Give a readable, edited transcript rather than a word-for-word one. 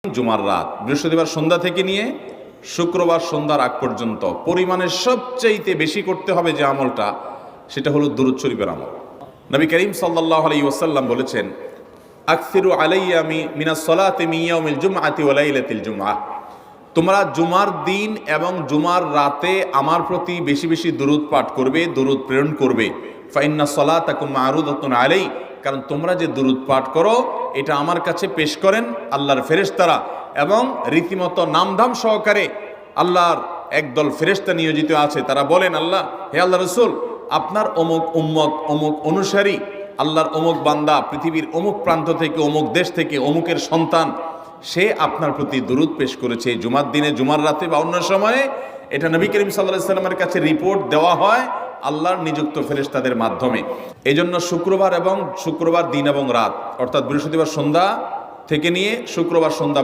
জুমার রাত, বৃহস্পতিবার সন্ধ্যা থেকে নিয়ে শুক্রবার সন্ধ্যার আগ পর্যন্ত পরিমাণের সবচাইতে বেশি করতে হবে যে আমলটা, সেটা হলো দুরূদ শরীফের আমল। নবী করিম সাল্লাল্লাহু আলাইহি ওয়াসাল্লাম বলেছেন, আকসিরু আলাইয়া মিনাস সালাতি মিন ইয়াউমিল জুমআতি ওয়া লাইলাতিল জুমআহ, তোমরা জুমার দিন এবং জুমার রাতে আমার প্রতি বেশি বেশি দুরূদ পাঠ করবে, দুরূদ প্রেরণ করবে। ফা ইন্না সালাতাকুম মা'রুদাতুন আলাই, কারণ তোমরা যে দুরূদ পাঠ করো এটা আমার কাছে পেশ করেন আল্লাহর ফেরেশতারা, এবং রীতিমতো নামধাম সহকারে আল্লাহর একদল ফেরেশতা নিয়োজিত আছে। তারা বলেন, আল্লাহ, হে আল্লাহ রসুল, আপনার অমুক উম্মত, অমুক অনুসারী, আল্লাহর অমুক বান্দা পৃথিবীর অমুক প্রান্ত থেকে, অমুক দেশ থেকে, অমুকের সন্তান, সে আপনার প্রতি দুরূদ পেশ করেছে জুমার দিনে, জুমার রাতে বা অন্য সময়ে। এটা নবী করিম সাল্লাল্লাহু আলাইহি ওয়াসাল্লামের কাছে রিপোর্ট দেওয়া হয় আল্লাহর নিযুক্ত ফেরেশতাদের মাধ্যমে। এই জন্য শুক্রবার দিন এবং রাত, অর্থাৎ বৃহস্পতিবার সন্ধ্যা থেকে নিয়ে শুক্রবার সন্ধ্যা